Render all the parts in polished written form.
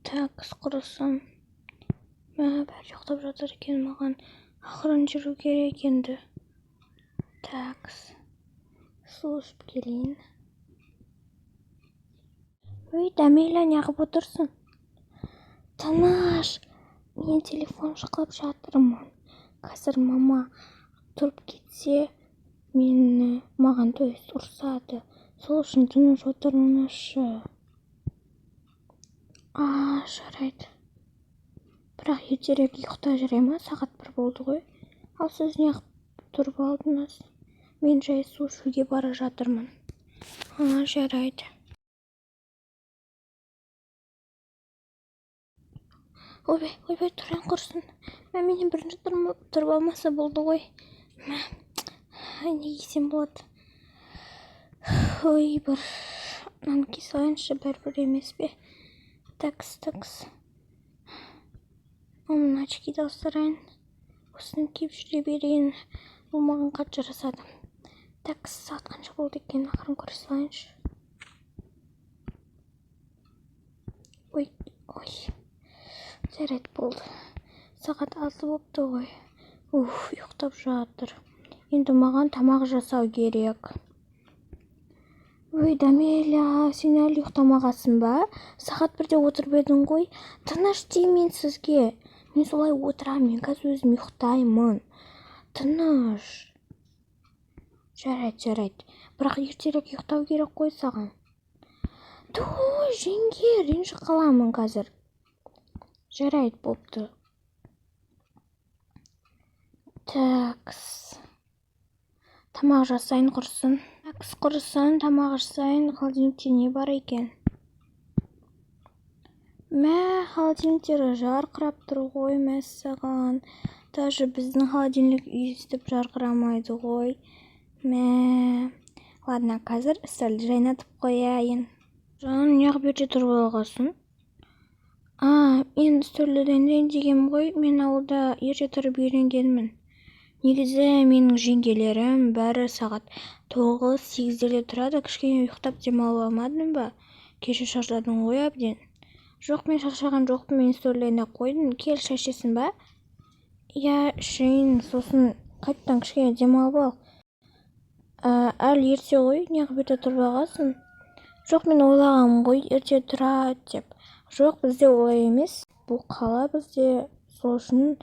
Так, құрысам. Бәрі ұйықтап жатыр екен, маған ақырын жүру керек енді. Так, су ішіп келейін. Ой, Дәмелі, неғып отырсың? Тыныш, мен телефон шықлап жатырмын. Қазір мама тұрып кетсе, маған ұрсады. Сол үшін тыныш отырыңызшы. Жарайды. Бірақ ертерек ұйықта жүре ма? Сағат 1 болды ғой. Ал сіз неғып тұрып алдыңыз? Мен жай су ішуге бара жатырмын. Жарайды. Ойбай, тұрайын құрсын. Менен бірінші тұрып алмаса болды ғой. Не кисем болады? Ой, бір нан кисайыншы, бәрібір емес пе? Такс. Оның очкиді ысырайын. Осыны киіп жүре берейін. Бұл маған қатты жарасады. Такс, сағат қанша болды екен, ақырын көре салайыншы. Ой. Жарайды, болды. Сағат 6 болыпты ғой. Ұйықтап жатыр. Енді маған тамақ жасау керек. Ой, Дәмеля, сен әлі ұйықтамағасың ба? Сағат 1-де отырып едің ғой. Тыныш деймін сізге. Мен солай отырам, мен қазір өзім ұйықтаймын. Тыныш. Жарайды. Бірақ ертерек ұйықтау керек қой саған. Той, жеңге, ренжіп қаламын қазір. Жарайды, болыпты. Такс. Тамақ жасайын құрсын. Құрсын, тамақ жасайын, холодильникте не бар екен? Холодильниктері жарқырап тұр ғой, мәссаған. Даже біздің холодильник үйістіп жарқырамайды ғой. Ладно, қазір үстелді жайнатып қояйын. Жаным, неғып ерте тұрып алғасын? Мен үстелден дегем ғой, мен ауылда ерте тұрып үйренгенмін. Негізі менің жеңгелерім бәрі сағат 9-8-дерде тұрады, кішкене ұйықтап демалып алмадым ба? Кеше шаршадың ғой әбден. Жоқ, мен шаршаған жоқпын, мен үстелден қойдым. Кел, шай ішесің ба? Ішейін, сосын қайттан кішкене демалып ал. Әлі ерте ғой, неғып ерте тұрып алғасын? Жоқ, мен ойлағам ғой, ерте тұрады деп. Жоқ, бізде олай емес. Бұл қала бізде, сол үшін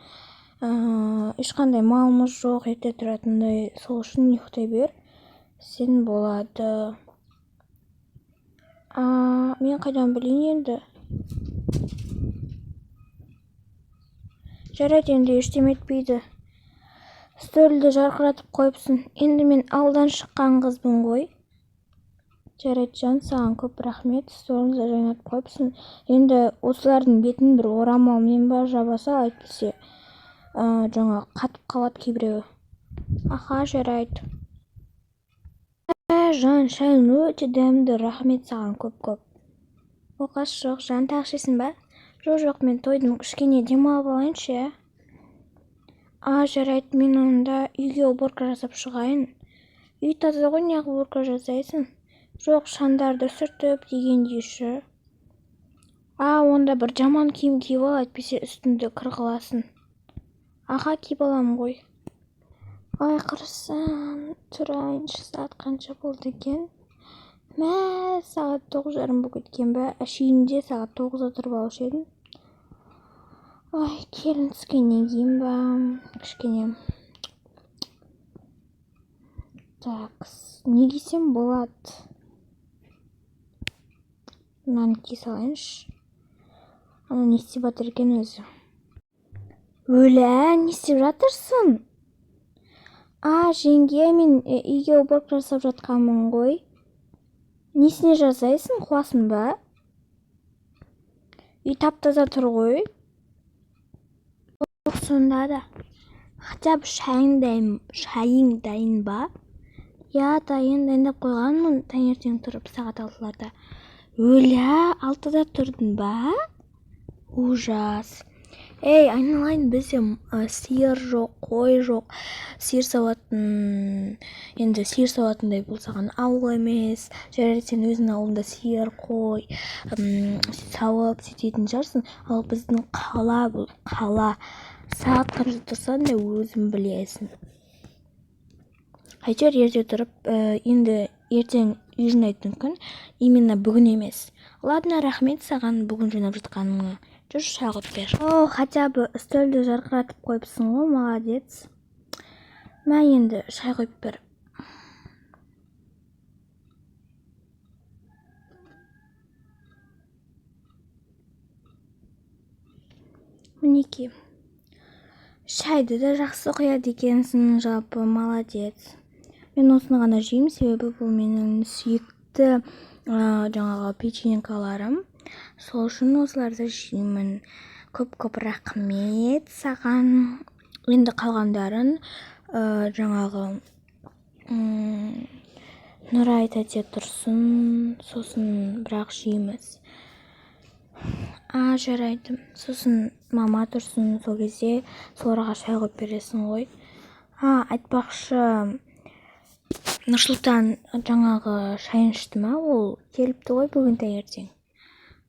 ешқандай малымыз жоқ, ерте тұратындай. Сол үшін ұйықтай бер, сен болады. Мен қайдан білейін енді? Жарайды, енді ештеме етпейді. Үстелді жарқыратып қойыпсың. Енді мен ауылдан шыққан қызбын ғой. Жарайды, жан, саған көп рахмет. Үстелді жайнатып қойыпсың. Енді осылардың бетін бір орамалмен ба жабаса, айтпесе жаңа қатып қалады кейбіреуі. Жарайды. Жан, шайың өте дәмді, рахмет саған көп. Оқас жоқ, жан, тағы ішесің ба? Жоқ, мен тойдым, кішкене демалып алайыншы. Жарайды, мен онда үйге уборка жасап шығайын. Үй таза ғой, неғып уборка жасайсың? Жоқ, шандарды сүртіп деген дейші. Онда бір жаман киім киіп ал, әйтпесе үстіңді кір қыласың. Киіп алам ғой. Құрсын, тұрайыншы, сағат қанша болды екен? Сағат 9:30 болып кеткен бе? Әшейінде сағат 9-да тұрып алушы едім. Келін түскеннен кейін ба? Кішкене. Такс, не кисем болады? Мынаны кие салайыншы. Не істеп жатыр екен өзі? Өлә, не істеп жатырсың? Жеңге, мен үйге уборка жасап жатқанмын ғой. Несіне жасайсың, қуасың ба? Үй тап-таза тұр ғой. Сонда да. Хотя бы шайың дайын ба? Дайын, дайындап қойғанмын таңертең тұрып сағат 6-ларда. Өлә, 6-да тұрдың ба? Ужас. Эй, айналайын, бізде сиыр жоқ, қой жоқ. Сиыр сауатын, енді сиыр сауатындай бұл саған ауыл емес. Жарайды, сен өзің ауылында сиыр, қой сауып сөйтетін шығарсың. Ал біздің қала бұл, қала. Сағат қанша тұрсаң да өзің білесің. Әйтеуір ерте тұрып, енді ертең үй жинайтын күн именно бүгін емес. Ладно, рахмет саған бүгін жинап жатқаныңа. Жүр, шай қойып бер. О, хотя бы үстелді жарқыратып қойыпсың ғой, молодец. Мә енді шай қойып бер. Мінеки. Шайды да жақсы құяды екенсің, жалпы, молодец. Мен осыны ғана жеймін, себебі бұл менің сүйікті жаңағы печенькаларым. Сол үшін осыларды жеймін. Көп рахмет саған. Енді қалғандарын жаңағы Нұрай тәте тұрсын, сосын бірақ жейміз. Жарайды. Сосын мама тұрсын, сол кезде соларға шай қойып бересің ғой. Айтпақшы, Нұрсұлтан жаңағы шайын ішті ма? Ол келіпті ғой бүгін таңертең.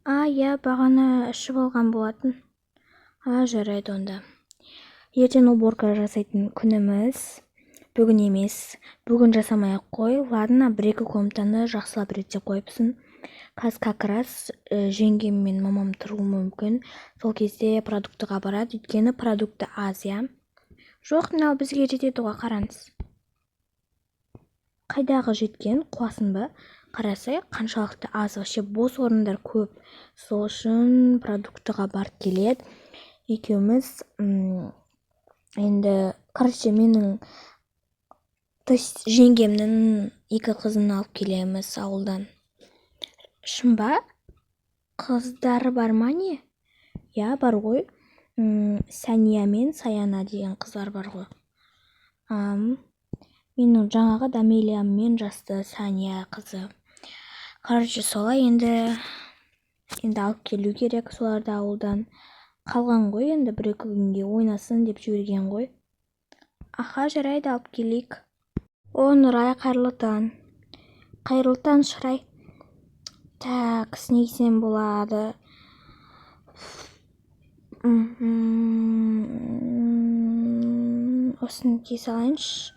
Иә, бағана ішіп алған болатын. Жарайды онда. Ертең уборка жасайтын күніміз. Бүгін емес. Бүгін жасамай-ақ қой. Ладно, 1-2 комнатаны жақсылап реттеп қойыпсың. Қазір как раз жеңгем мен мамам тұруы мүмкін. Сол кезде продуктыға барады, өйткені продукты аз, иә. Жоқ, мынау бізге жетеді ғой, қараңыз. Қайдағы жеткен, қуасын ба? Қарасай, қаншалықты аз, вообще бос орындар көп. Сол үшін продуктыға барып келеді. Екеуміз енді, короче, менің жеңгемнің 2 қызын алып келеміз ауылдан. Шын ба? Қыздары бар ма не? Я, бар ғой. Сәния мен Саяна деген қыздар бар ғой. Менің жаңағы Дамелиямен жасты Сәния қызы. Короче, солай енді алып келу керек соларды ауылдан. Қалған ғой, енді 1-2 күнге ойнасын деп жіберген ғой. Жарайды, алып келейік. Нұрай, қайырлы таң. Қайырлы таң, Шырай. Так, не кисем болады? Осыны кие салайыншы.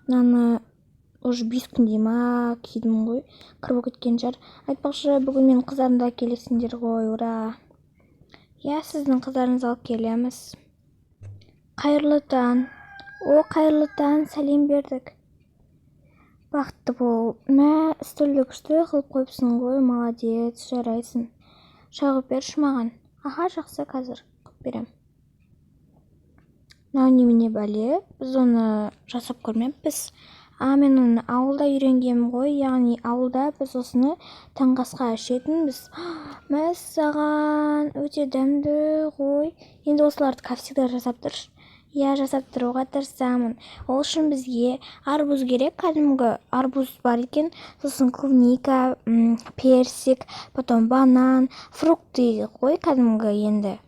Мынаны уже 5 күндей ма кидім ғой. Қырып кеткен жар. Айтпақшы, бүгін мен қыздарымды келесіңдер ғой, ура. Я, сіздің қыздарыңыз алып келеміз. Қайырлы таң. Қайырлы таң, сәлем бердік. Бақытты бол. Мә, үстелді күшті қылып қойыпсың ғой, молодец, жарайсың. Шай қойып берші маған. Жақсы, қазір қойып берем. Мынау немене бәле? Біз оны жасап көрмеппіз. Мен оны ауылда үйренгенмін ғой, яғни ауылда біз осыны таңғы асқа ішетінбіз. Мәссаған, өте дәмді ғой. Енді осыларды как всегда жасап тұршы. Жасап тұруға тырысамын. Ол үшін бізге арбуз керек, кәдімгі арбуз бар екен, сосын клубника, персик, потом банан, фрукты ғой кәдімгі енді.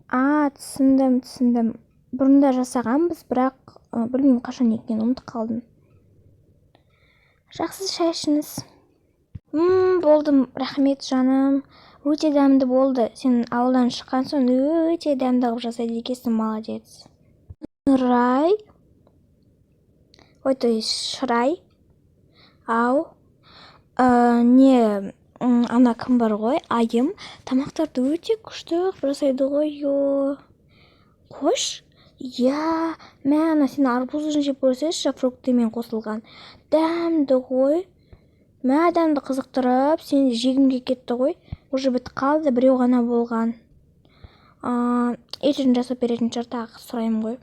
Түсіндім. Бұрында жасағанбыз, бірақ білмеймін қашан екенін ұмытып қалдым. Жақсы, шай ішіңіз. Болдым, рахмет жаным. Өте дәмді болды. Сен ауылдан шыққан соң өте дәмді қылып жасайды екенсің, молодец. Нұрай? Шырай? Ана кім бар ғой? Айым. Тамақтарды өте күшті жасайды ғой, Қош? Ана сен арбузын жеп көрсеші, фруктымен қосылған. Дәмді ғой. Дәмді қызықтырып, сен жегімге кетті ғой. Уже бітіп қалды, біреу ғана болған. Ертең жасап беретін шығар, тағы сұрайым ғой.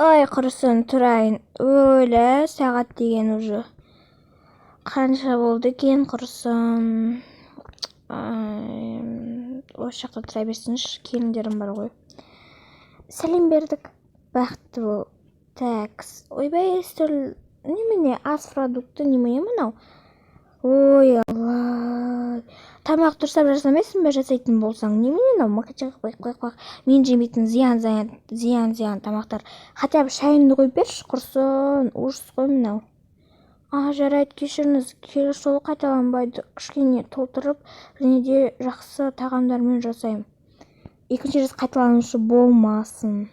Құрысын, тұрайын. Өлі сағат деген уже. Қанша болды екен, құрысын. Осы жақта тұра берсінші, келіндерім бар ғой. Сәлем бердік. Бақытты бол. Такс. Ойбай, үстел немене аз продукты немене мынау? Ой, Алла. Тамақ дұрыстап жасамайсың ба? Жасайтын болсаң, немене мынау мақачақ мен жемейтін зиян тамақтар. Хотя бы шайыңды қойып берші, құрсын. Ужас қой мынау. Жарайды, кешіріңіз. Келесі жолы қайталанбайды. Кішкене толтырып, және де жақсы тағамдармен жасаймын. Екінші рет қайталанушы болмасын.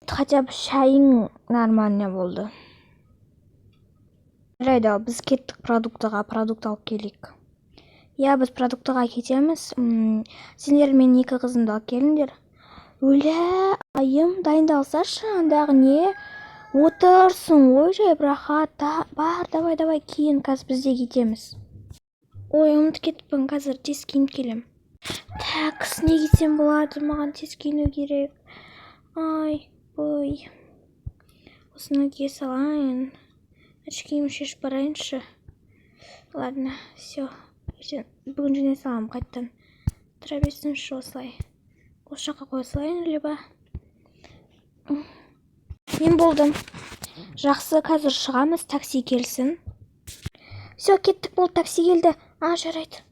Хотя бы шайың нормально болды. Жарайды, біз кеттік продуктыға, продукт алып келейік. Біз продуктыға кетеміз. Сендер мен 2 қызымды алып келіңдер. Өлә, айым, дайындалсашы, андағы не? Отырсын, ой, жайып рахат. Бар, давай, кейін, қазір бізде кетеміз. Ой, ұмытып кетіппін, қазір тез киініп келем. Тәкс, не кетсем болады, маған тез киіну керек. Ой, осыны кие салайын. Очкиімді шешіп барайыншы. Ладно, все. Бүгін жіне салам қайттан. Тұра берсінші осылай. Осы жаққа қоя салайын, либо. Мен болдым. Жақсы, қазір шығамыз, такси келсін. Все, кеттік, болды, такси келді. Жарайды.